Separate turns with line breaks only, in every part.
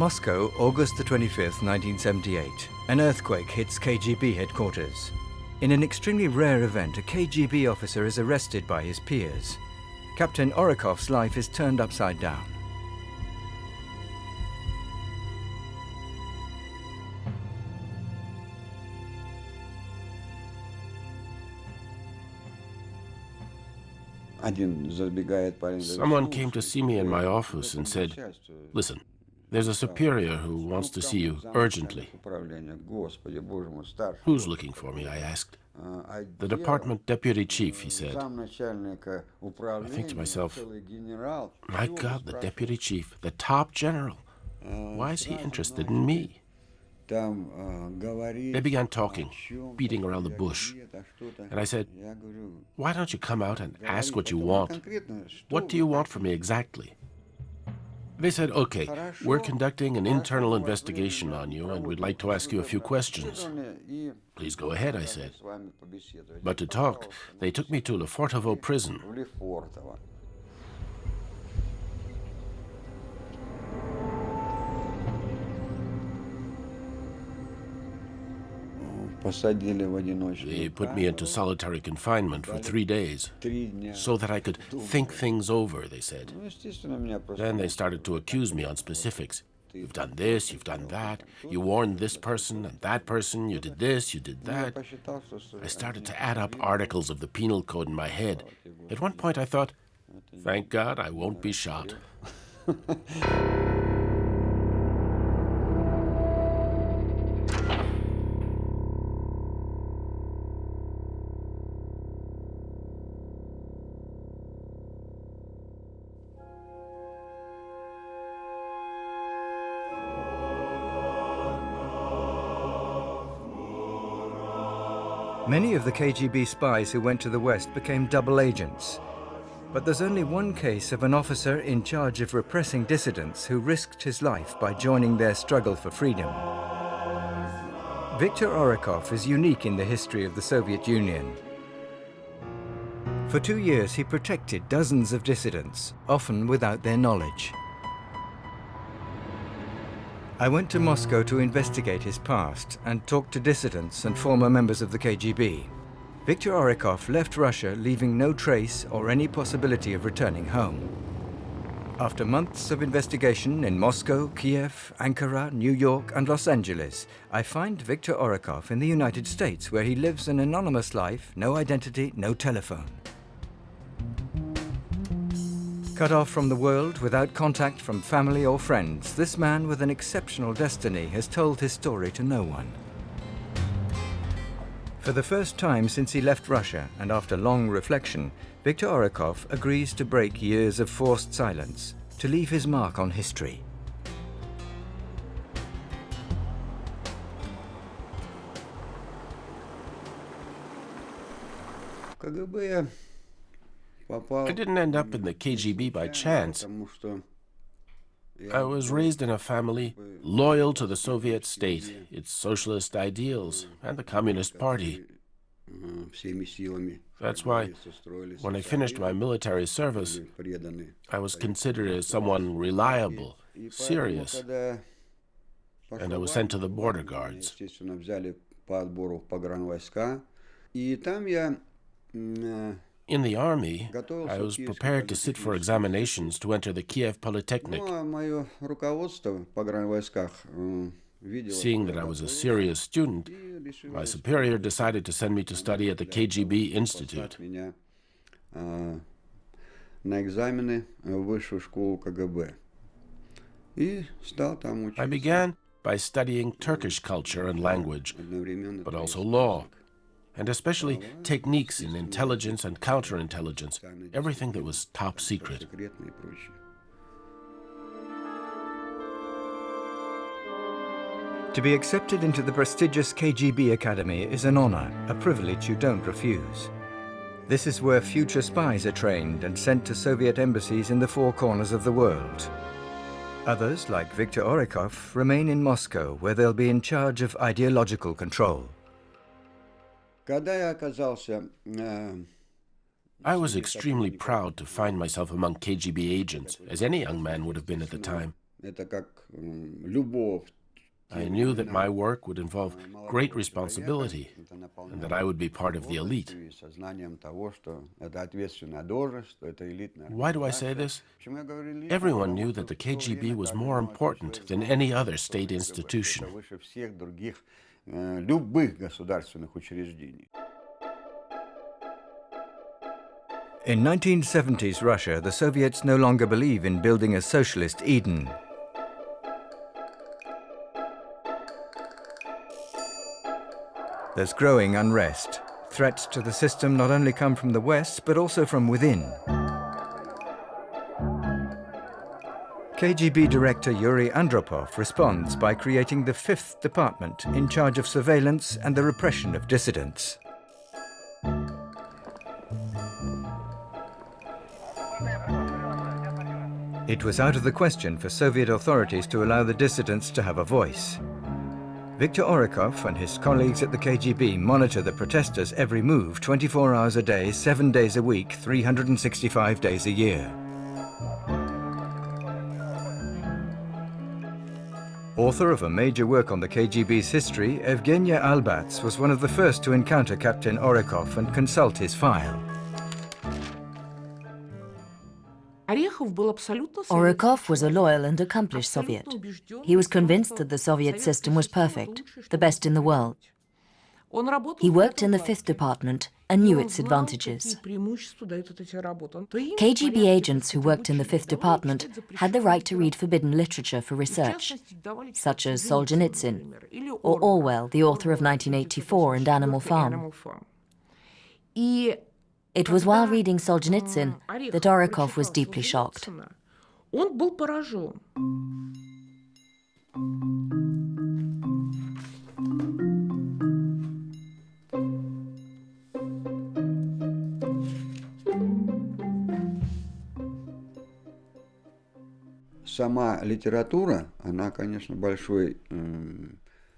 Moscow, August the 25th, 1978. An earthquake hits KGB headquarters. In an extremely rare event, a KGB officer is arrested by his peers. Captain Orekhov's life is turned upside down.
Someone came to see me in my office and said, "Listen, there's a superior who wants to see you urgently." "Who's looking for me?" I asked. "The department deputy chief," he said. I think to myself, my God, the deputy chief, the top general. Why is he interested in me? They began talking, beating around the bush. And I said, "Why don't you come out and ask what you want? What do you want from me exactly?" They said, "Okay, we're conducting an internal investigation on you, and we'd like to ask you a few questions." "Please go ahead," I said. But to talk, they took me to Lefortovo prison. They put me into solitary confinement for 3 days, so that I could think things over, they said. Then they started to accuse me on specifics. "You've done this, you've done that, you warned this person and that person, you did this, you did that." I started to add up articles of the penal code in my head. At one point I thought, thank God I won't be shot.
Many of the KGB spies who went to the West became double agents. But there's only one case of an officer in charge of repressing dissidents who risked his life by joining their struggle for freedom. Viktor Orekhov is unique in the history of the Soviet Union. For 2 years, he protected dozens of dissidents, often without their knowledge. I went to Moscow to investigate his past and talk to dissidents and former members of the KGB. Viktor Orekhov left Russia, leaving no trace or any possibility of returning home. After months of investigation in Moscow, Kiev, Ankara, New York, and Los Angeles, I find Viktor Orekhov in the United States, where he lives an anonymous life, no identity, no telephone. Cut off from the world, without contact from family or friends, this man with an exceptional destiny has told his story to no one. For the first time since he left Russia, and after long reflection, Viktor Orekhov agrees to break years of forced silence, to leave his mark on history.
I didn't end up in the KGB by chance. I was raised in a family loyal to the Soviet state, its socialist ideals, and the Communist Party. That's why, when I finished my military service, I was considered as someone reliable, serious, and I was sent to the border guards. In the army, I was prepared to sit for examinations to enter the Kiev Polytechnic. Seeing that I was a serious student, my superior decided to send me to study at the KGB Institute. I began by studying Turkish culture and language, but also law, and especially techniques in intelligence and counterintelligence, everything that was top secret.
To be accepted into the prestigious KGB Academy is an honor, a privilege you don't refuse. This is where future spies are trained and sent to Soviet embassies in the four corners of the world. Others, like Viktor Orekhov, remain in Moscow, where they'll be in charge of ideological control.
I was extremely proud to find myself among KGB agents, as any young man would have been at the time. I knew that my work would involve great responsibility and that I would be part of the elite. Why do I say this? Everyone knew that the KGB was more important than any other state institution.
In 1970s Russia, the Soviets no longer believe in building a socialist Eden. There's growing unrest. Threats to the system not only come from the West, but also from within. KGB Director Yuri Andropov responds by creating the 5th Department in charge of surveillance and the repression of dissidents. It was out of the question for Soviet authorities to allow the dissidents to have a voice. Viktor Orekhov and his colleagues at the KGB monitor the protesters' every move 24 hours a day, 7 days a week, 365 days a year. Author of a major work on the KGB's history, Evgenia Albats was one of the first to encounter Captain Orekhov and consult his file.
Orekhov was a loyal and accomplished Soviet. He was convinced that the Soviet system was perfect, the best in the world. He worked in the 5th Department and knew its advantages. KGB agents who worked in the 5th Department had the right to read forbidden literature for research, such as Solzhenitsyn, or Orwell, the author of 1984 and Animal Farm. It was while reading Solzhenitsyn that Orekhov was deeply shocked.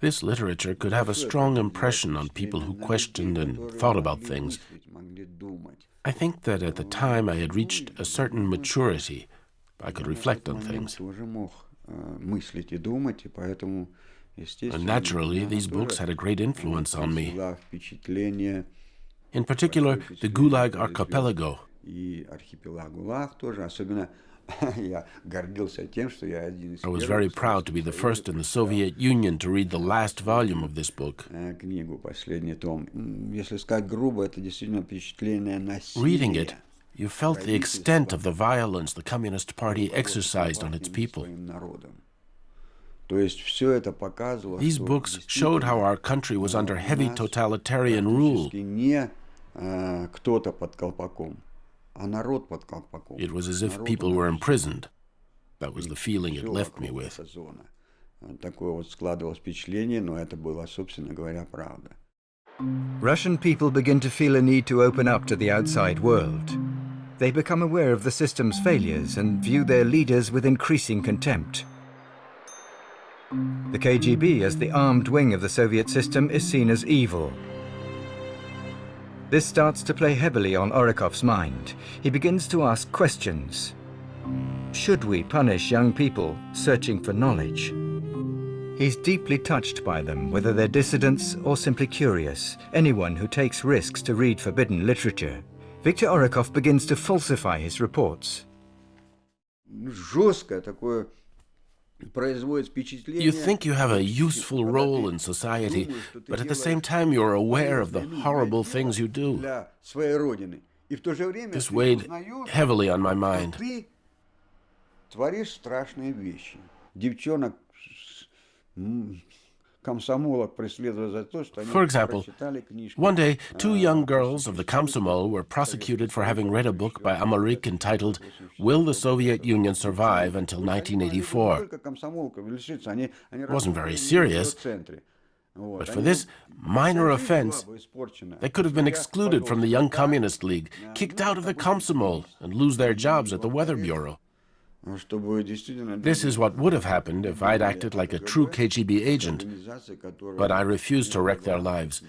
This literature could have a strong impression on people who questioned and thought about things. I think that at the time I had reached a certain maturity. I could reflect on things. And naturally, these books had a great influence on me. In particular, the Gulag Archipelago. I was very proud to be the first in the Soviet Union to read the last volume of this book. Reading it, you felt the extent of the violence the Communist Party exercised on its people. These books showed how our country was under heavy totalitarian rule. It was as if people were imprisoned. That was the feeling it left me with.
Russian people begin to feel a need to open up to the outside world. They become aware of the system's failures and view their leaders with increasing contempt. The KGB, as the armed wing of the Soviet system, is seen as evil. This starts to play heavily on Orekhov's mind. He begins to ask questions. Should we punish young people searching for knowledge? He's deeply touched by them, whether they're dissidents or simply curious, anyone who takes risks to read forbidden literature. Viktor Orekhov begins to falsify his reports.
You think you have a useful role in society, but at the same time you're aware of the horrible things you do. This weighed heavily on my mind. For example, one day, 2 young girls of the Komsomol were prosecuted for having read a book by Amalrik entitled "Will the Soviet Union Survive Until 1984?" It wasn't very serious, but for this minor offense, they could have been excluded from the Young Communist League, kicked out of the Komsomol, and lose their jobs at the Weather Bureau. This is what would have happened if I'd acted like a true KGB agent, but I refused to wreck their lives.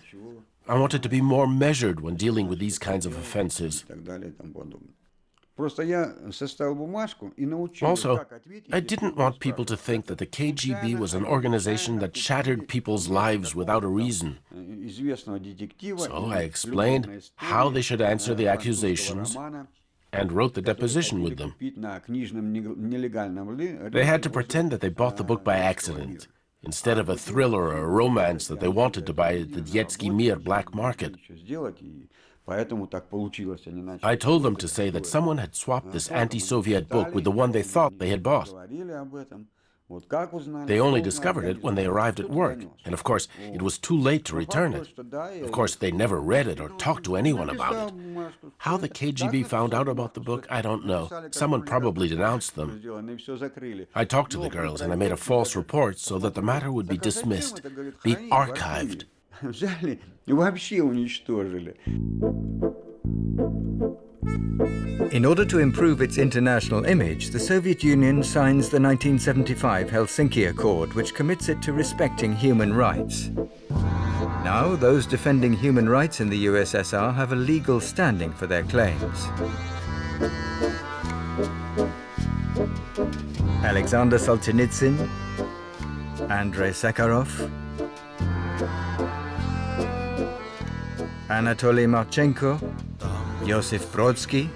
I wanted to be more measured when dealing with these kinds of offenses. Also, I didn't want people to think that the KGB was an organization that shattered people's lives without a reason. So I explained how they should answer the accusations and wrote the deposition with them. They had to pretend that they bought the book by accident, instead of a thriller or a romance that they wanted to buy at the Детский мир black market. I told them to say that someone had swapped this anti-Soviet book with the one they thought they had bought. They only discovered it when they arrived at work, and of course, it was too late to return it. Of course, they never read it or talked to anyone about it. How the KGB found out about the book, I don't know. Someone probably denounced them. I talked to the girls, and I made a false report so that the matter would be dismissed, be archived.
In order to improve its international image, the Soviet Union signs the 1975 Helsinki Accord, which commits it to respecting human rights. Now, those defending human rights in the USSR have a legal standing for their claims. Alexander Solzhenitsyn, Andrei Sakharov, Anatoly Marchenko, Josif Brodsky,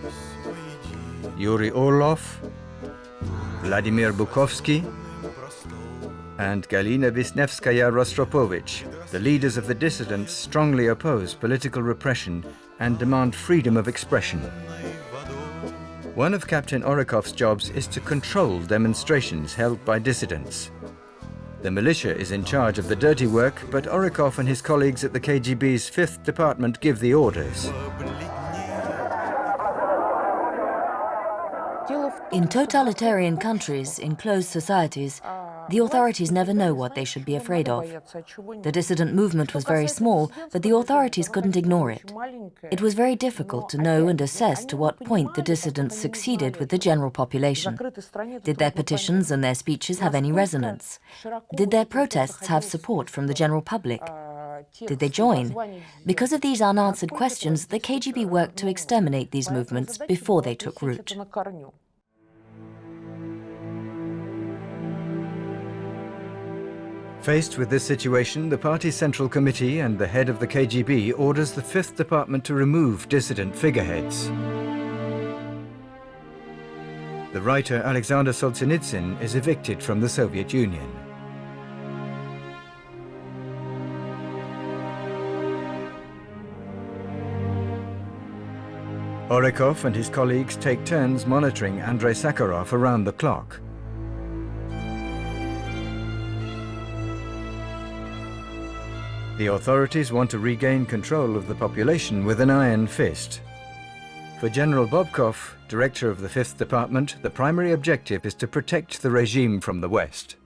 Yuri Orlov, Vladimir Bukovsky, and Galina Wisniewskaja-Rostropovich, the leaders of the dissidents, strongly oppose political repression and demand freedom of expression. One of Captain Orekhov's jobs is to control demonstrations held by dissidents. The militia is in charge of the dirty work, but Orekhov and his colleagues at the KGB's 5th Department give the orders.
In totalitarian countries, in closed societies, the authorities never know what they should be afraid of. The dissident movement was very small, but the authorities couldn't ignore it. It was very difficult to know and assess to what point the dissidents succeeded with the general population. Did their petitions and their speeches have any resonance? Did their protests have support from the general public? Did they join? Because of these unanswered questions, the KGB worked to exterminate these movements before they took root.
Faced with this situation, the party's Central Committee and the head of the KGB orders the 5th Department to remove dissident figureheads. The writer Alexander Solzhenitsyn is evicted from the Soviet Union. Orekhov and his colleagues take turns monitoring Andrei Sakharov around the clock. The authorities want to regain control of the population with an iron fist. For General Bobkov, director of the 5th Department, the primary objective is to protect the regime from the West.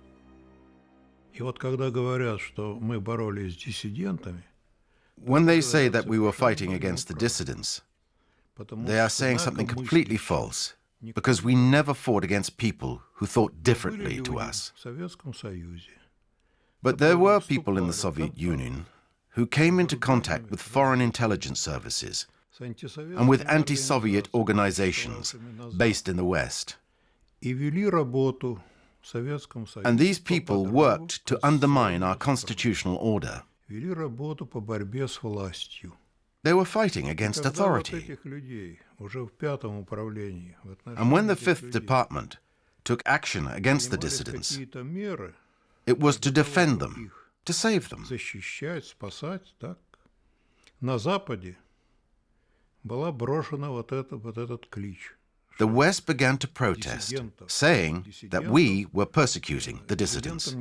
When they say that we were fighting against the dissidents, they are saying something completely false, because we never fought against people who thought differently to us. But there were people in the Soviet Union who came into contact with foreign intelligence services and with anti-Soviet organizations based in the West. And these people worked to undermine our constitutional order. They were fighting against authority. And when the 5th Department took action against the dissidents, it was to defend them, to save them. The West began to protest, saying that we were persecuting the dissidents.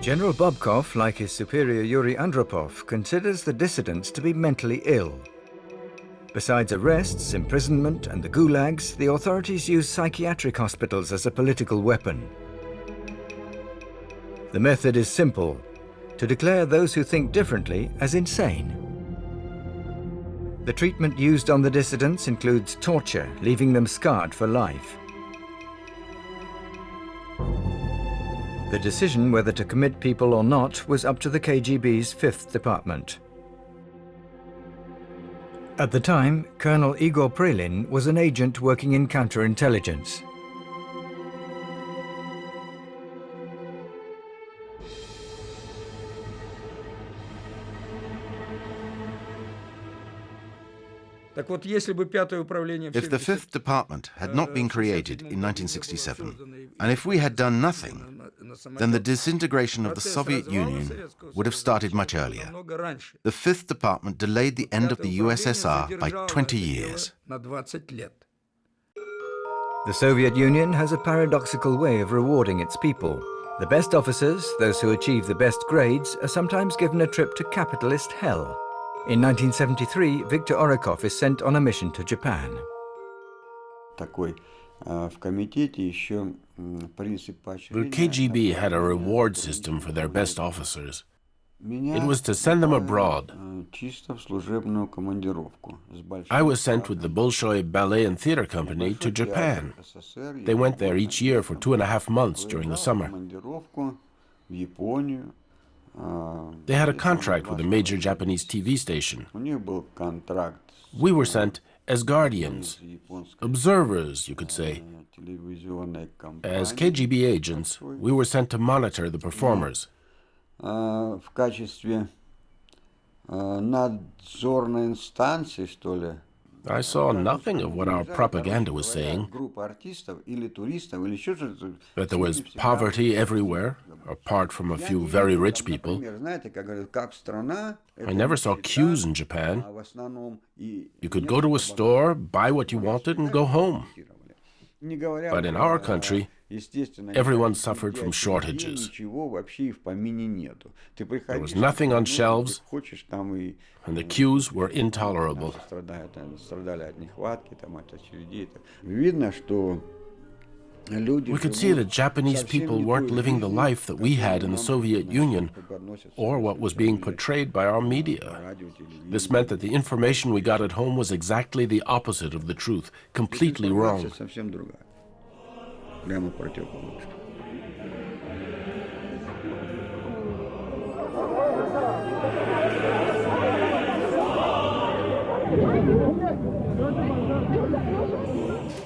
General Bobkov, like his superior Yuri Andropov, considers the dissidents to be mentally ill. Besides arrests, imprisonment, and the gulags, the authorities use psychiatric hospitals as a political weapon. The method is simple: to declare those who think differently as insane. The treatment used on the dissidents includes torture, leaving them scarred for life. The decision whether to commit people or not was up to the KGB's Fifth Department. At the time, Colonel Igor Prelin was an agent working in counterintelligence.
If the Fifth Department had not been created in 1967, and if we had done nothing, then the disintegration of the Soviet Union would have started much earlier. The Fifth Department delayed the end of the USSR by 20 years.
The Soviet Union has a paradoxical way of rewarding its people. The best officers, those who achieve the best grades, are sometimes given a trip to capitalist hell. In 1973, Viktor Orekhov is sent on a mission to Japan.
The KGB had a reward system for their best officers. It was to send them abroad. I was sent with the Bolshoi Ballet and Theater Company to Japan. They went there each year for 2.5 months during the summer. They had a contract with a major Japanese TV station. We were sent as guardians, observers, you could say. As KGB agents, we were sent to monitor the performers. I saw nothing of what our propaganda was saying. That there was poverty everywhere, apart from a few very rich people. I never saw queues in Japan. You could go to a store, buy what you wanted, and go home. But in our country, everyone suffered from shortages. There was nothing on shelves, and the queues were intolerable. We could see that Japanese people weren't living the life that we had in the Soviet Union, or what was being portrayed by our media. This meant that the information we got at home was exactly the opposite of the truth, completely wrong.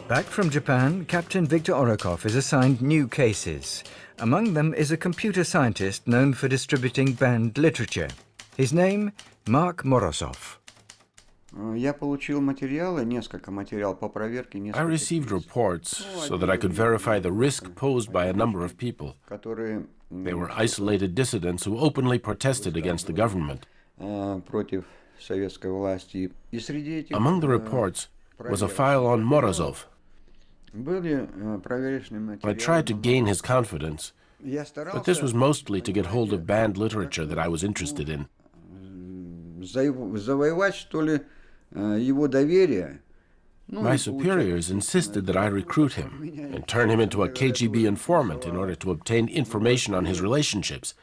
Back from Japan, Captain Viktor Orekhov is assigned new cases. Among them is a computer scientist known for distributing banned literature. His name, Mark Morozov.
I received reports so that I could verify the risk posed by a number of people. They were isolated dissidents who openly protested against the government. Among the reports was a file on Morozov. I tried to gain his confidence, but this was mostly to get hold of banned literature that I was interested in. My superiors insisted that I recruit him and turn him into a KGB informant in order to obtain information on his relationships.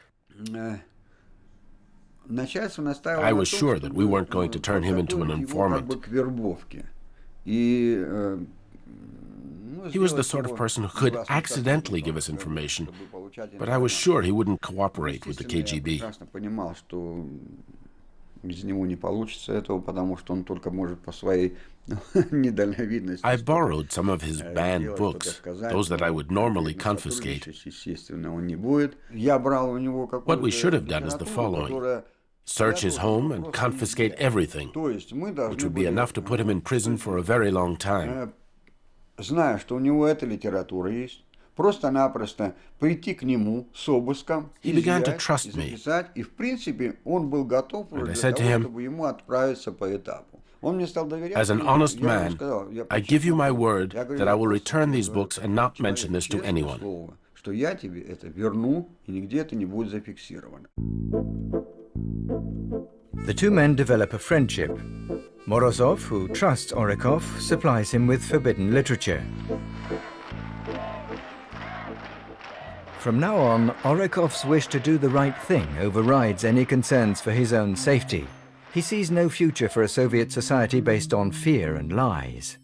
I was sure that we weren't going to turn him into an informant. He was the sort of person who could accidentally give us information, but I was sure he wouldn't cooperate with the KGB. I borrowed some of his banned books, those that I would normally confiscate. What we should have done is the following. Search his home and confiscate everything, which would be enough to put him in prison for a very long time. He began to trust me, and I said to him, as an honest man, I give you my word that I will return these books and not mention this to anyone.
The two men develop a friendship. Morozov, who trusts Orekhov, supplies him with forbidden literature. From now on, Orekhov's wish to do the right thing overrides any concerns for his own safety. He sees no future for a Soviet society based on fear and lies.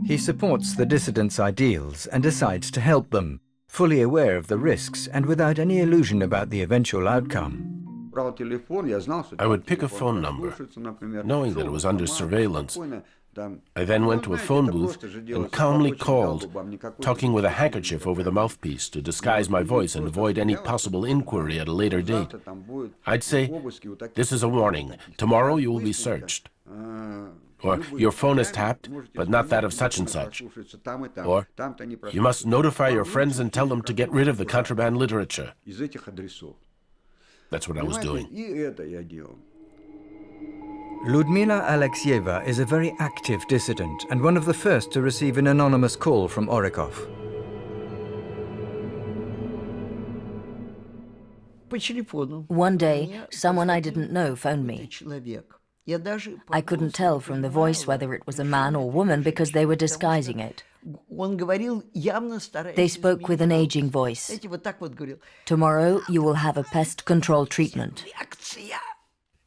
He supports the dissidents' ideals and decides to help them. fully aware of the risks and without any illusion about the eventual outcome.
I would pick a phone number, knowing that it was under surveillance. I then went to a phone booth and calmly called, talking with a handkerchief over the mouthpiece to disguise my voice and avoid any possible inquiry at a later date. I'd say, "This is a warning. Tomorrow you will be searched." Or, "Your phone is tapped, but not that of such and such." Or, "You must notify your friends and tell them to get rid of the contraband literature." That's what I was doing.
Ludmila Alexieva is a very active dissident and one of the first to receive an anonymous call from Orekhov.
One day, someone I didn't know phoned me. I couldn't tell from the voice whether it was a man or woman because they were disguising it. They spoke with an aging voice. "Tomorrow you will have a pest control treatment."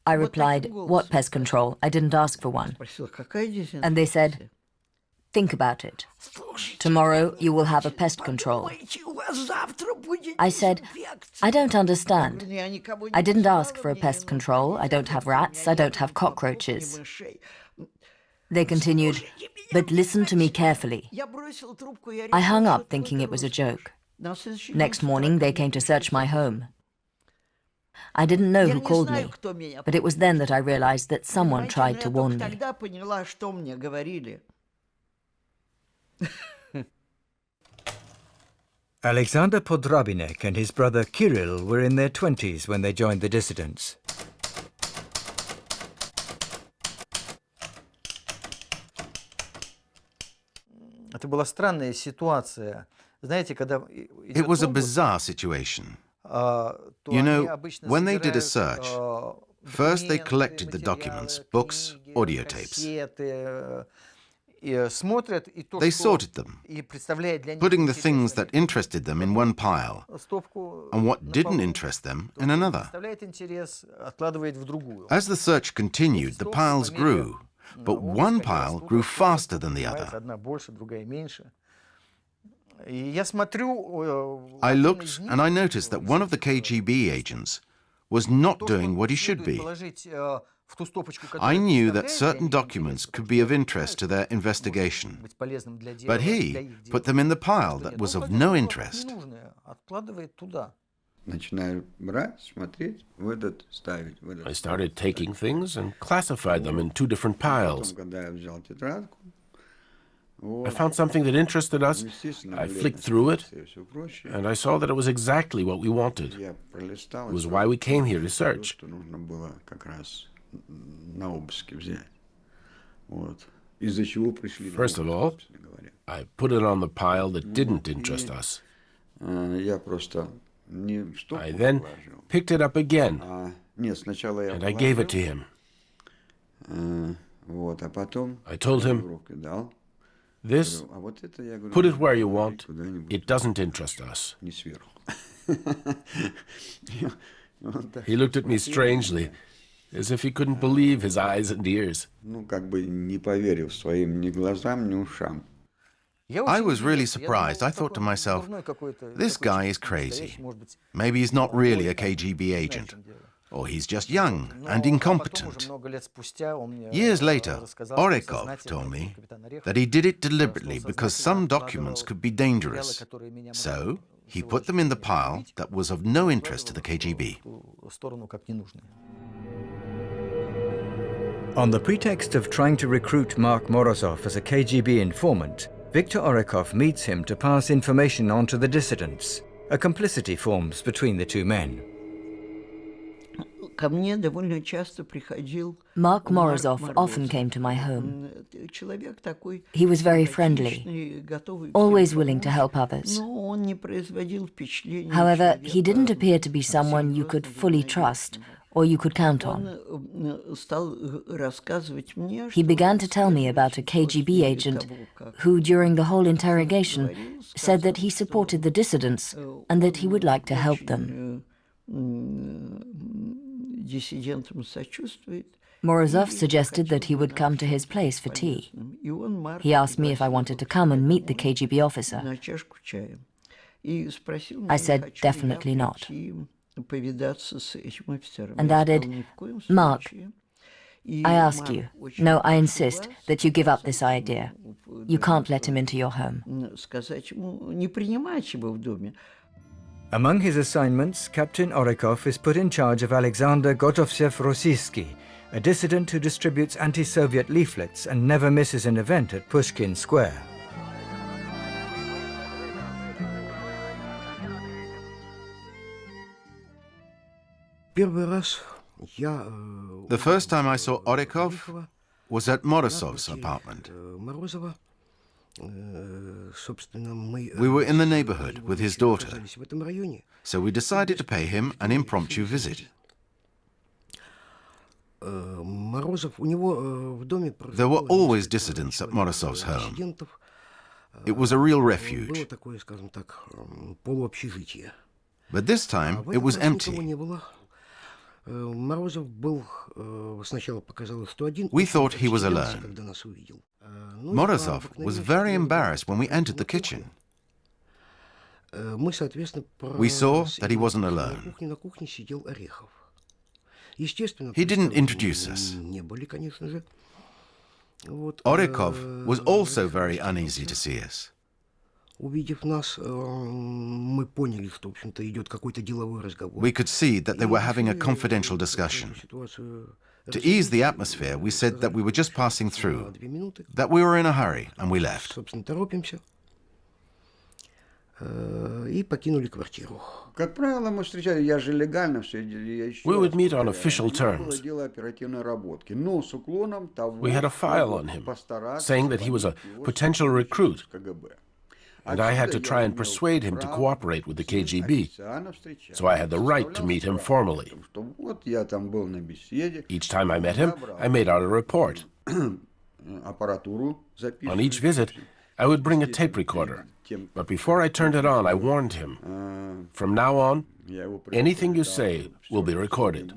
I replied, "What pest control? I didn't ask for one." And they said, "Think about it. Tomorrow you will have a pest control." I said, "I don't understand. I didn't ask for a pest control. I don't have rats. I don't have cockroaches." They continued, "But listen to me carefully." I hung up thinking it was a joke. Next morning they came to search my home. I didn't know who called me, but it was then that I realized that someone tried to warn me.
Alexander Podrabinek and his brother Kirill were in their 20s when they joined the dissidents.
It was a bizarre situation. You know, when they did a search, first they collected the documents, books, audio tapes. They sorted them, putting the things that interested them in one pile and what didn't interest them in another. As the search continued, the piles grew, but one pile grew faster than the other. I looked and I noticed that one of the KGB agents was not doing what he should be. I knew that certain documents could be of interest to their investigation, but he put them in the pile that was of no interest.
I started taking things and classified them in two different piles. I found something that interested us, I flicked through it, and I saw that it was exactly what we wanted. It was why we came here to search. First of all, I put it on the pile that didn't interest us. I then picked it up again, and I gave it to him. I told him, "This, put it where you want, it doesn't interest us." He looked at me strangely, as if he couldn't believe his eyes and ears.
I was really surprised. I thought to myself, this guy is crazy. Maybe he's not really a KGB agent, or he's just young and incompetent. Years later, Orekhov told me that he did it deliberately because some documents could be dangerous. So he put them in the pile that was of no interest to the KGB.
On the pretext of trying to recruit Mark Morozov as a KGB informant, Viktor Orekhov meets him to pass information on to the dissidents. A complicity forms between the two men.
Mark Morozov often came to my home. He was very friendly, always willing to help others. However, he didn't appear to be someone you could fully trust or you could count on. He began to tell me about a KGB agent who, during the whole interrogation, said that he supported the dissidents and that he would like to help them. Morozov suggested that he would come to his place for tea. He asked me if I wanted to come and meet the KGB officer. I said definitely not, and added, Mark, I ask you, no, I insist, that you give up this idea. You can't let him into your home.
Among his assignments, Captain Orekhov is put in charge of Alexander Gotovtsev-Rossiyski, a dissident who distributes anti-Soviet leaflets and never misses an event at Pushkin Square.
The first time I saw Orekhov was at Morozov's apartment. We were in the neighborhood with his daughter, so we decided to pay him an impromptu visit. There were always dissidents at Morozov's home. It was a real refuge. But this time it was empty. We thought he was alone. Morozov was very embarrassed when we entered the kitchen. We saw that he wasn't alone. He didn't introduce us. Orekhov was also very uneasy to see us. We could see that they were having a confidential discussion. To ease the atmosphere, we said that we were just passing through, that we were in a hurry, and we left.
We would meet on official terms. We had a file on him, saying that he was a potential recruit, and I had to try and persuade him to cooperate with the KGB, so I had the right to meet him formally. Each time I met him, I made out a report. On each visit, I would bring a tape recorder, but before I turned it on, I warned him, from now on, anything you say will be recorded.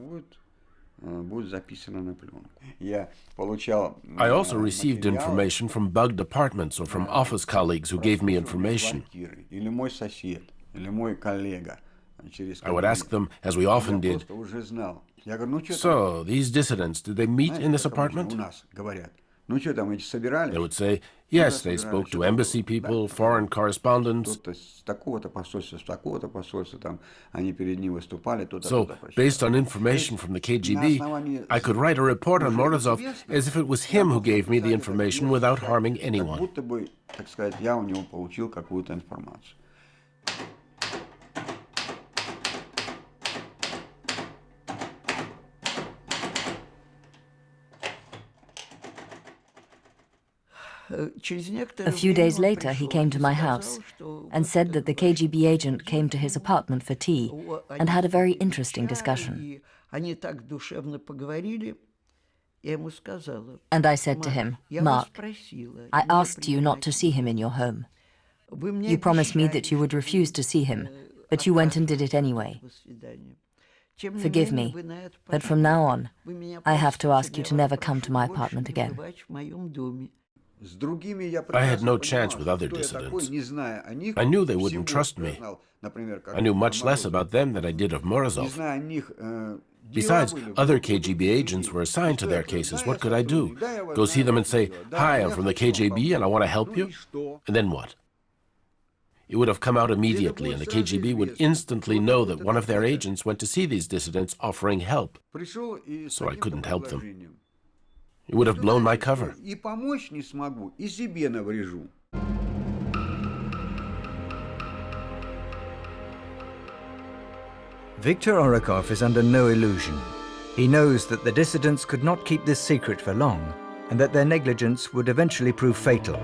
I also received information from bug departments or from office colleagues who gave me information. I would ask them, as we often did, so, these dissidents, did they meet in this apartment? They would say, yes, they spoke to embassy people, foreign correspondents. So, based on information from the KGB, I could write a report on Morozov as if it was him who gave me the information without harming anyone.
A few days later, he came to my house and said that the KGB agent came to his apartment for tea and had a very interesting discussion. And I said to him, Mark, I asked you not to see him in your home. You promised me that you would refuse to see him, but you went and did it anyway. Forgive me, but from now on, I have to ask you to never come to my apartment again.
I had no chance with other dissidents. I knew they wouldn't trust me. I knew much less about them than I did of Morozov. Besides, other KGB agents were assigned to their cases. What could I do? Go see them and say, hi, I'm from the KGB and I want to help you? And then what? It would have come out immediately, and the KGB would instantly know that one of their agents went to see these dissidents offering help. So I couldn't help them. It would have blown my cover.
Viktor Orekhov is under no illusion. He knows that the dissidents could not keep this secret for long, and that their negligence would eventually prove fatal.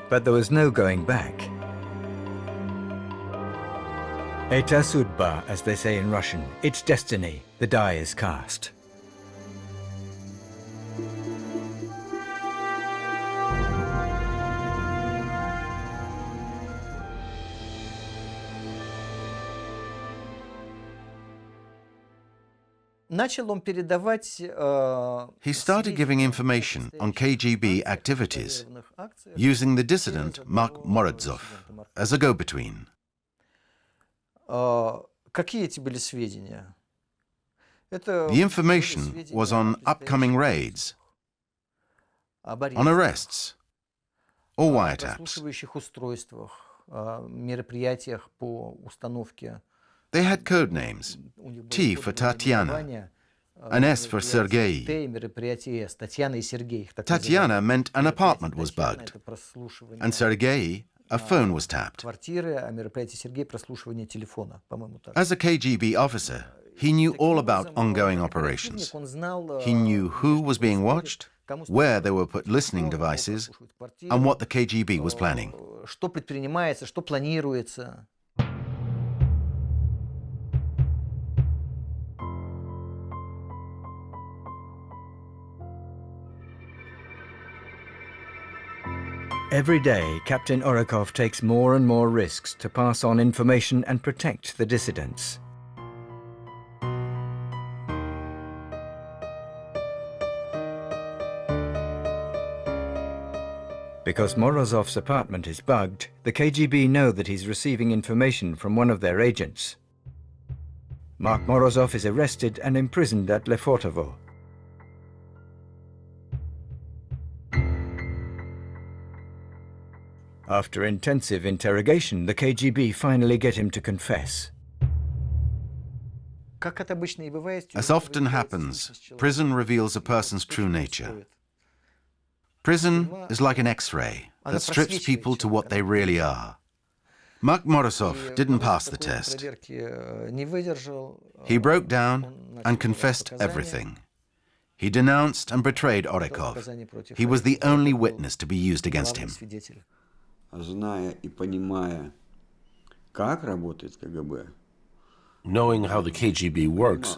But there was no going back. Eta sudba, as they say in Russian. It's destiny. The die is cast.
He started giving information on KGB activities using the dissident Mark Morozov as a go-between. The information was on upcoming raids, on arrests, or wiretaps. They had code names: T for Tatiana, an S for Sergei. Tatiana meant an apartment was bugged, and Sergei, a phone was tapped. As a KGB officer, he knew all about ongoing operations. He knew who was being watched, where they were put listening devices, and what the KGB was planning.
Every day, Captain Orekhov takes more and more risks to pass on information and protect the dissidents. Because Morozov's apartment is bugged, the KGB know that he's receiving information from one of their agents. Mark Morozov is arrested and imprisoned at Lefortovo. After intensive interrogation, the KGB finally get him to confess.
As often happens, prison reveals a person's true nature. Prison is like an X-ray that strips people to what they really are. Mark Morozov didn't pass the test. He broke down and confessed everything. He denounced and betrayed Orekhov. He was the only witness to be used against him.
Knowing how the KGB works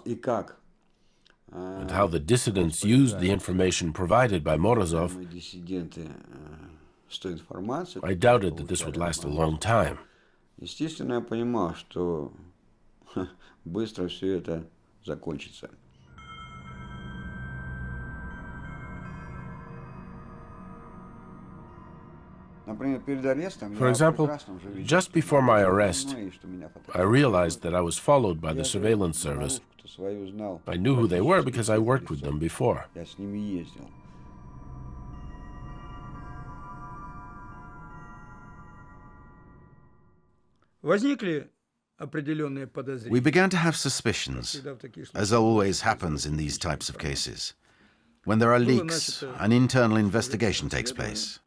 and how the dissidents used the information provided by Morozov, I doubted that this would last a long time. For example, just before my arrest, I realized that I was followed by the surveillance service. I knew who they were because I worked with them before.
We began to have suspicions, as always happens in these types of cases. When there are leaks, an internal investigation takes place.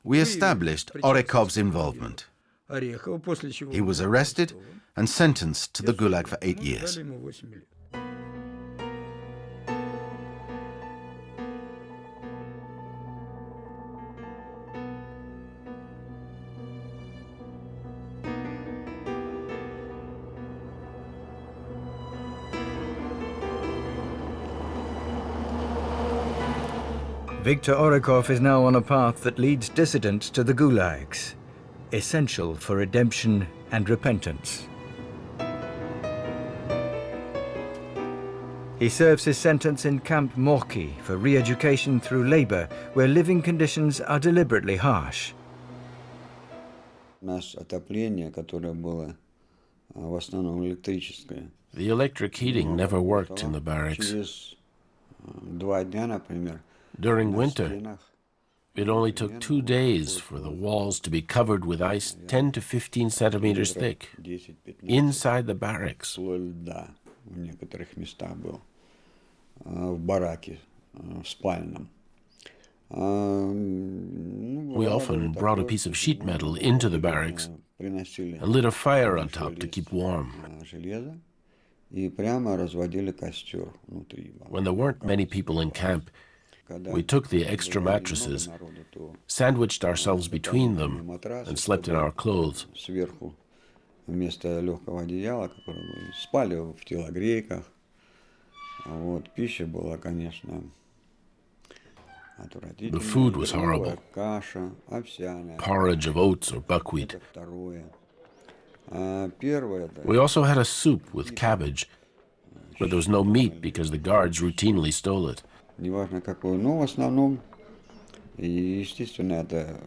We established Orekhov's involvement. He was arrested and sentenced to the Gulag for 8 years.
Viktor Orekhov is now on a path that leads dissidents to the gulags, essential for redemption and repentance. He serves his sentence in Camp Morki for re-education through labor, where living conditions are deliberately harsh.
The electric heating never worked in the barracks. During winter, it only took 2 days for the walls to be covered with ice 10 to 15 centimeters thick, inside the barracks. We often brought a piece of sheet metal into the barracks and lit a fire on top to keep warm. When there weren't many people in camp, we took the extra mattresses, sandwiched ourselves between them, and slept in our clothes. The food was horrible. Porridge of oats or buckwheat. We also had a soup with cabbage but there was no meat because the guards routinely stole it.
Неважно какую, но в основном, и, естественно, это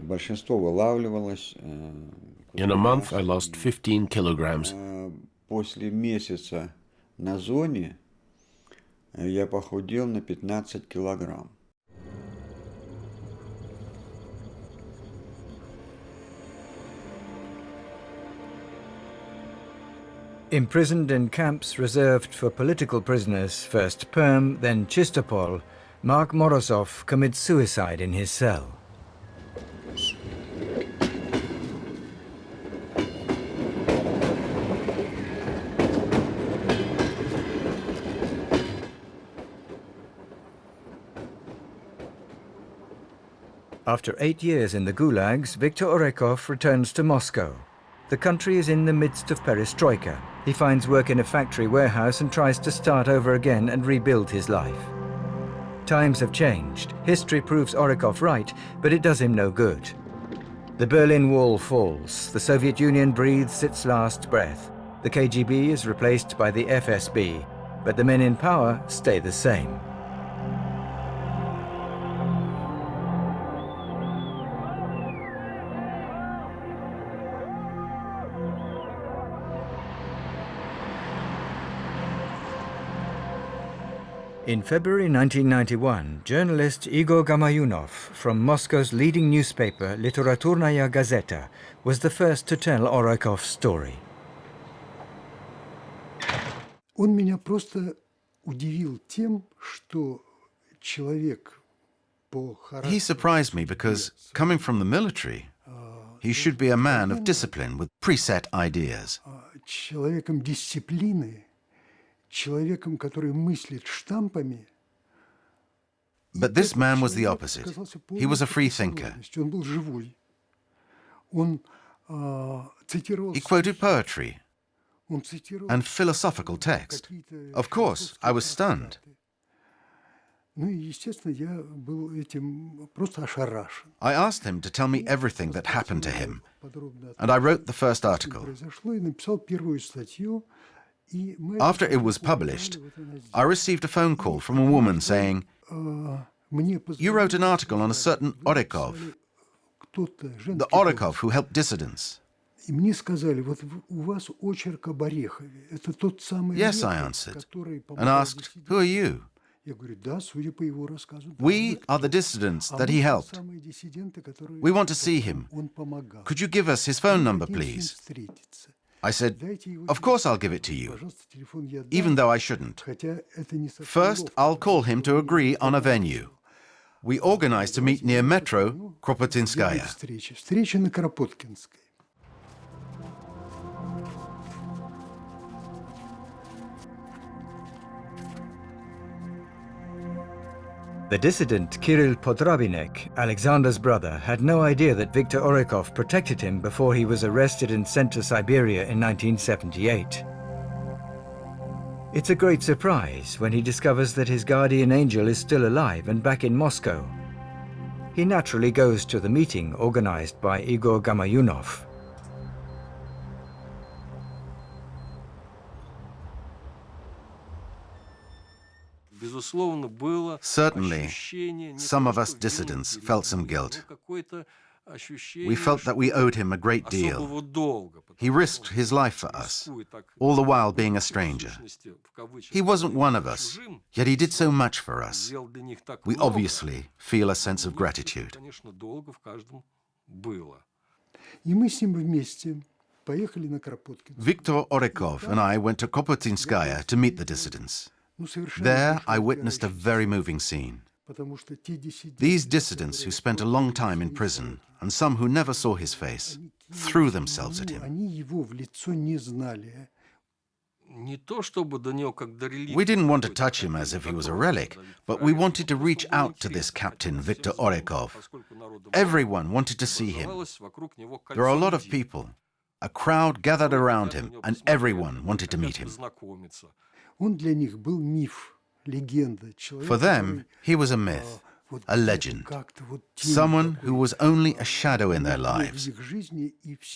большинство вылавливалось.
In a month, I lost 15 kilograms.
После месяца на зоне я похудел на 15 килограмм.
Imprisoned in camps reserved for political prisoners, first Perm, then Chistopol, Mark Morozov commits suicide in his cell. After 8 years in the gulags, Viktor Orekhov returns to Moscow. The country is in the midst of perestroika. He finds work in a factory warehouse and tries to start over again and rebuild his life. Times have changed. History proves Orekhov right, but it does him no good. The Berlin Wall falls. The Soviet Union breathes its last breath. The KGB is replaced by the FSB, but the men in power stay the same. In February 1991, journalist Igor Gamayunov from Moscow's leading newspaper Literaturnaya Gazeta was the first to tell Orekhov's story.
Он меня просто удивил тем, что человек по характеру...
He surprised me because, coming from the military, he should be a man of discipline with preset ideas.
Человеком дисциплины, человеком, который мыслит штампами.
But this man was the opposite. He was a free thinker.
Он был живой. Он цитировал...
He quoted poetry
Он цитировал...
and philosophical text. Of course, I was stunned.
Ну и, естественно, я был этим просто ошарашен.
I asked him to tell me everything that happened to him, and I wrote the first article.
Произошло и написал первую статью.
After it was published, I received a phone call from a woman saying, "You wrote an article on a certain Orekhov, the Orekhov who helped dissidents."
И мне сказали, вот у вас очерк об Орехове. Это тот самый
Yes, I
Орехов,
answered,
который
and
помогал
asked, "Who are you?"
Я говорю, да, судя по его рассказу.
We are the dissidents that he helped.
Самые диссиденты, которые
We want to see him.
он помогал.
Could you give us his phone number,
Хотим с ним
please?
встретиться.
I said,
Дайте его
"Of course I'll give it to you,
пожалуйста, телефон я дам,
even though I shouldn't.
хотя это не совсем
First,
ловко.
I'll call him to agree on a venue. We organized to meet near metro
Сделать
Kropotynskaya.
встречи. Встреча на Кропоткинской.
The dissident Kirill Podrabinek, Alexander's brother, had no idea that Viktor Orekhov protected him before he was arrested and sent to Siberia in 1978. It's a great surprise when he discovers that his guardian angel is still alive and back in Moscow. He naturally goes to the meeting organized by Igor Gamayunov.
Certainly, some of us dissidents felt some guilt. We felt that we owed him a great deal. He risked his life for us, all the while being a stranger. He wasn't one of us, yet he did so much for us. We obviously feel a sense of gratitude.
И мы с ним вместе поехали на Кропоткинскую.
Viktor Orekhov and I went to Kropotynskaya to meet the dissidents.
Ну, совершенно
There, I witnessed a very moving scene.
потому что те диссиденты,
These dissidents who spent a long time in prison, and some who never saw his face, threw themselves at him.
они его в лицо не знали.
We didn't want to touch him as if he was a relic, but we wanted to reach out to this captain, Viktor Orekhov. Everyone wanted to see him. There are a lot of people. A crowd gathered around him, and everyone wanted to meet him.
Он для них был миф, легенда, человек,
For them, he was a myth, a legend, someone who was only a shadow in their lives.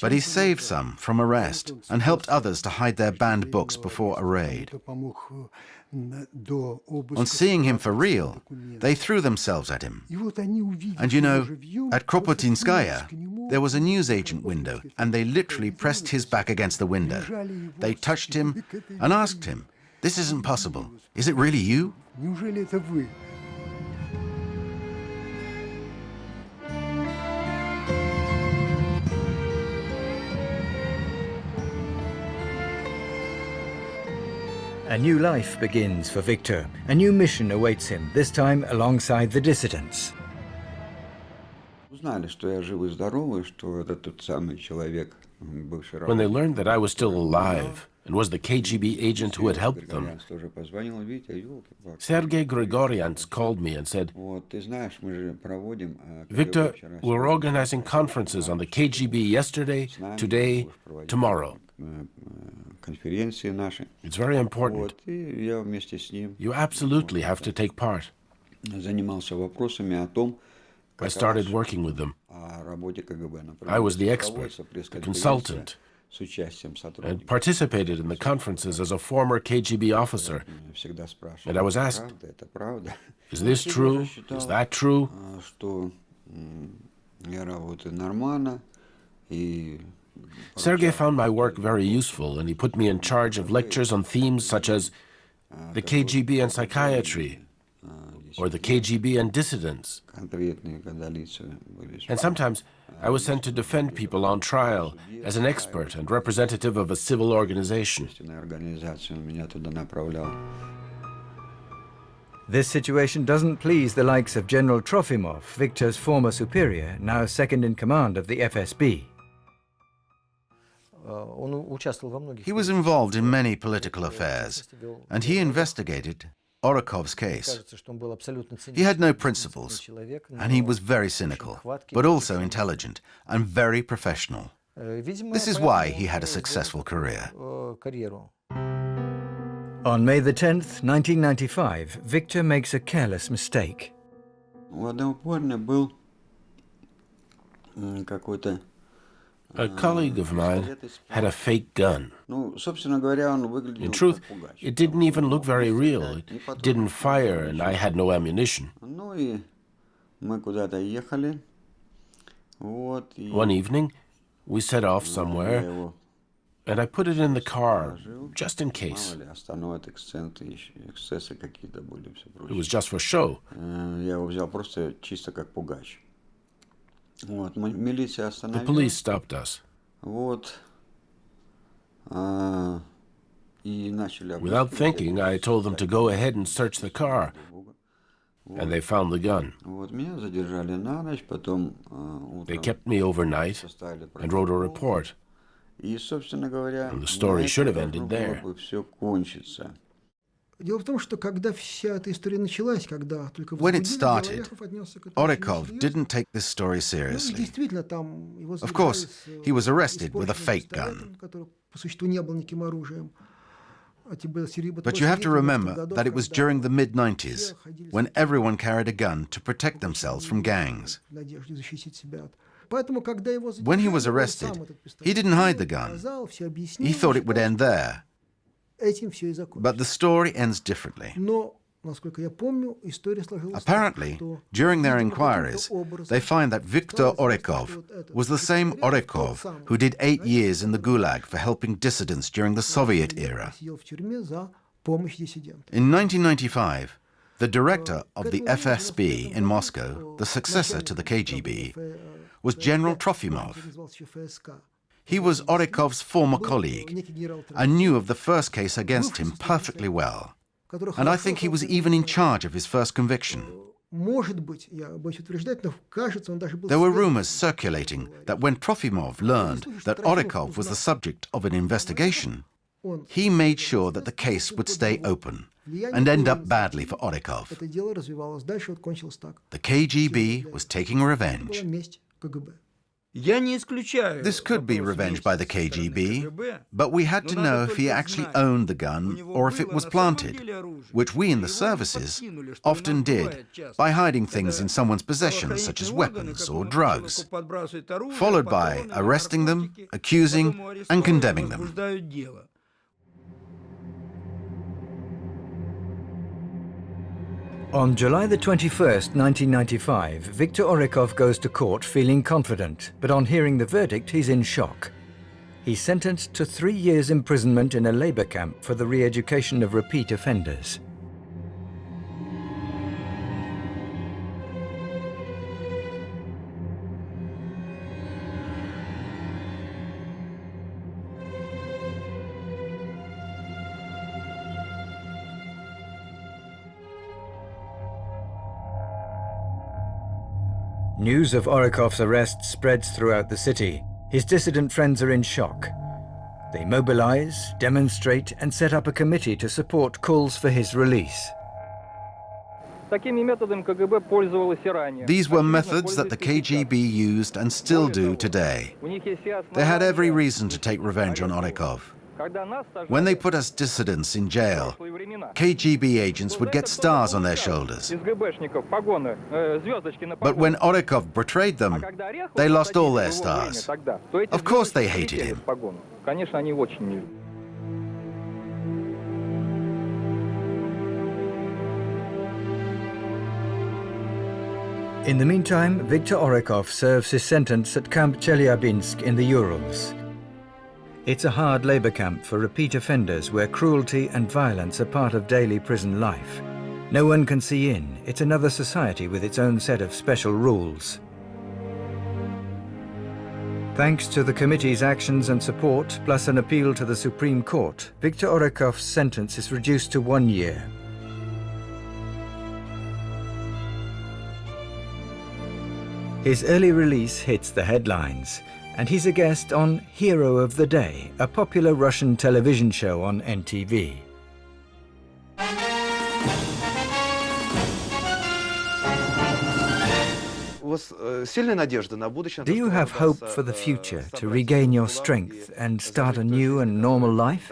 But he saved some from arrest and helped others to hide their banned books before a raid. On seeing him for real, they threw themselves at him. And you know, at Kropotinskaya, there was a newsagent window, and they literally pressed his back against the window. They touched him and asked him, "This isn't possible. Is it really you?"
A new life begins for Viktor. A new mission awaits him, this time alongside the dissidents.
Узнали, что я жив и здоровый, что это тот самый человек, бывший
When they learned that I was still alive and was the KGB agent who had helped them,
тоже позвонил, Витя, ёлки-палки.
Sergei Grigorians called me and said,
Вот, ты знаешь, мы же проводим...
"Victor, we're organizing conferences on the KGB yesterday, today, tomorrow.
Конференции наши.
It's very important.
Вот, и я вместе с ним
You absolutely have to take part."
занимался вопросами о том,
I started working with them.
о работе КГБ.
I was the expert, the consultant,
с участием
and
сотрудников.
participated in the conferences as a former KGB officer.
Всегда спрашивал,
And I was asked,
правда, это правда?
"Is this true? Is that true?"
Что я работаю нормально, и
Sergei found my work very useful, and he put me in charge of lectures on themes such as the KGB and psychiatry, or the KGB and dissidents.
конкретные, когда лица были...
And sometimes I was sent to defend people on trial as an expert and representative of a civil organization.
Организацию меня туда направлял.
This situation doesn't please the likes of General Trofimov, Viktor's former superior, now second in command of the FSB.
He was involved in many political affairs, and he investigated Orekhov's case. He had no principles, and he was very cynical, but also intelligent and very professional. This is why he had a successful career.
On May the 10th, 1995, Viktor makes a careless mistake.
У одного парня был какой-то...
A colleague of mine had a fake gun.
Ну, собственно говоря, он выглядел
In truth,
как пугач.
it didn't even look very real. It didn't fire, and I had no ammunition.
Ну и мы куда-то ехали. Вот, и
One evening, we set off
я
somewhere,
его
and I put it in the car, just in
мало
case.
ли, остановят эксцессы какие-то были, все
It
прочее.
was just for show.
Я его взял просто чисто как пугач. Вот, милиция
The
остановила.
police stopped us.
Вот. И начали
Without thinking, I told them to go ahead and search the car, and they found the gun.
Вот, меня задержали на ночь, потом
They
утром
kept me overnight
составили
and wrote a report.
И, собственно говоря,
And the story
на
should have
этом
ended
должно
there.
было бы все кончиться.
Дело в том, что когда вся эта история началась, когда только
When it
возбудили,
started,
Орехов отнесся к этому очень
Orekhov
серьезно.
didn't take this story
Ну,
seriously.
действительно, там его
Of course,
задержали с,
he was arrested with a
испорченным
fake
пистолетом,
gun.
который по существу не был никаким оружием.
But you have to remember that it was during the mid-90s, when everyone carried a gun to protect themselves from gangs. When he was arrested, he didn't hide the gun. He thought it would end there. But the story ends differently. Apparently, during their inquiries, they find that Viktor Orekhov was the same Orekhov who did 8 years in the Gulag for helping dissidents during the Soviet era. In 1995, the director of the FSB in Moscow, the successor to the KGB, was General Trofimov. He was Orekhov's former colleague and knew of the first case against him perfectly well. And I think he was even in charge of his first conviction. There were rumors circulating that when Trofimov learned that Orekhov was the subject of an investigation, he made sure that the case would stay open and end up badly for Orekhov. The KGB was taking revenge. This could be revenge by the KGB, but we had to know if he actually owned the gun or if it was planted, which we in the services often did by hiding things in someone's possessions, such as weapons or drugs, followed by arresting them, accusing and condemning them.
On July the 21st, 1995, Viktor Orekhov goes to court feeling confident, but on hearing the verdict, he's in shock. He's sentenced to 3 years imprisonment in a labor camp for the re-education of repeat offenders. News of Orekhov's arrest spreads throughout the city. His dissident friends are in shock. They mobilize, demonstrate, and set up a committee to support calls for his release.
These were methods that the KGB used and still do today. They had every reason to take revenge on Orekhov. When they put us dissidents in jail, KGB agents would get stars on their shoulders. But when Orekhov betrayed them, they lost all their stars. Of course they hated him.
In the meantime, Viktor Orekhov serves his sentence at Camp Chelyabinsk in the Urals. It's a hard labor camp for repeat offenders where cruelty and violence are part of daily prison life. No one can see in. It's another society with its own set of special rules. Thanks to the committee's actions and support, plus an appeal to the Supreme Court, Viktor Orekhov's sentence is reduced to 1 year. His early release hits the headlines, and he's a guest on Hero of the Day, a popular Russian television show on NTV. Do you have hope for the future to regain your strength and start a new and normal life?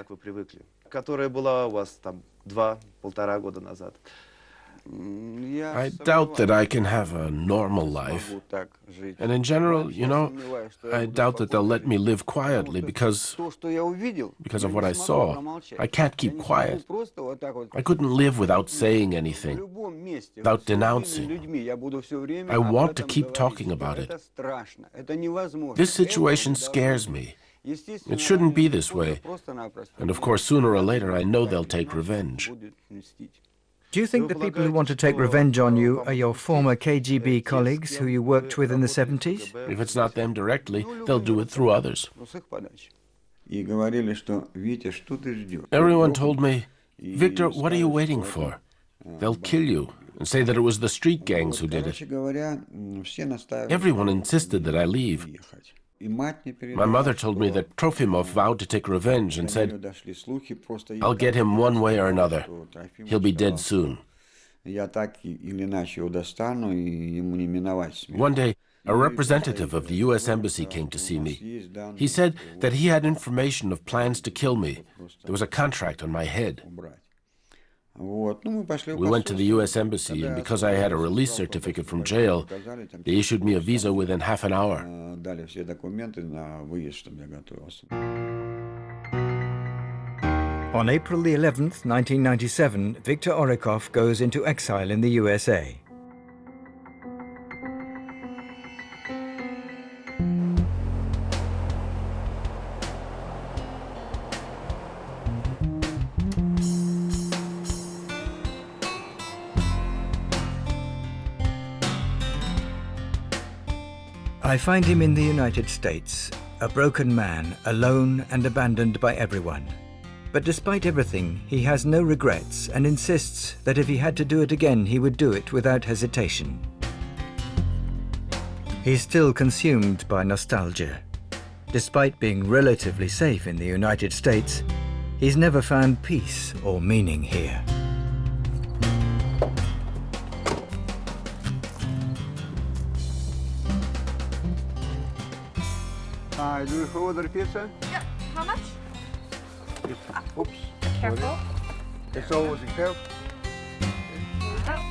I doubt that I can have a normal life. And in general, you know, I doubt that they'll let me live quietly because of what I saw. I can't keep quiet. I couldn't live without saying anything, without denouncing. I want to keep talking about it. This situation scares me. It shouldn't be this way. And of course, sooner or later, I know they'll take revenge.
Do you think the people who want to take revenge on you are your former KGB colleagues who you worked with in the 70s?
If it's not them directly, they'll do it through others. Everyone told me, Victor, what are you waiting for? They'll kill you and say that it was the street gangs who did it. Everyone insisted that I leave. My mother told me that Trofimov vowed to take revenge and said, I'll get him one way or another. He'll be dead soon. One day, a representative of the U.S. Embassy came to see me. He said that he had information of plans to kill me. There was a contract on my head. We went to the U.S. Embassy, and because I had a release certificate from jail, they issued me a visa within half an hour.
On April the 11th, 1997, Viktor Orekhov goes into exile in the USA. I find him in the United States, a broken man, alone and abandoned by everyone. But despite everything, he has no regrets and insists that if he had to do it again, he would do it without hesitation. He's still consumed by nostalgia. Despite being relatively safe in the United States, he's never found peace or meaning here.
Hi, do you order pizza?
Yep. How much?
Oops.
Careful.
It's all what you have.
Oh,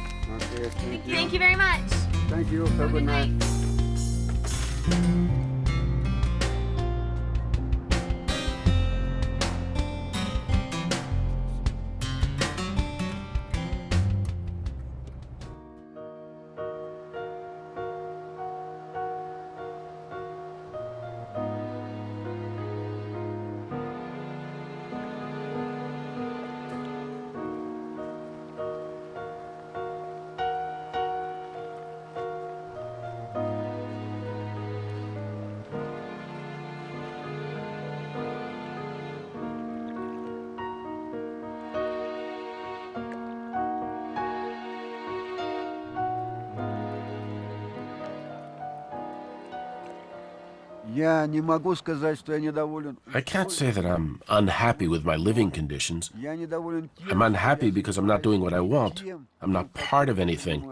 Okay,
thank you very much.
Thank you. Have a good night. Я не могу сказать, что я недоволен.
I can't say that I'm unhappy with my living conditions.
Я недоволен тем,
I'm unhappy because I'm not doing what I want. I'm not part of anything.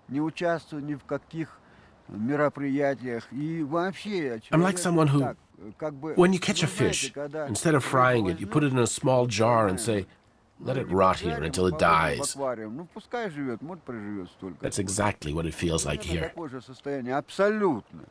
Не участвую ни в каких мероприятиях и вообще.
I'm like someone who,
так, как бы,
when you catch a
ну, знаете,
fish,
когда
instead of frying it, you put it in a small jar and say, let it rot here until it dies.
Ну, пускай живет, может, проживет столько.
That's exactly what it feels like here.
Такое же состояние, абсолютно.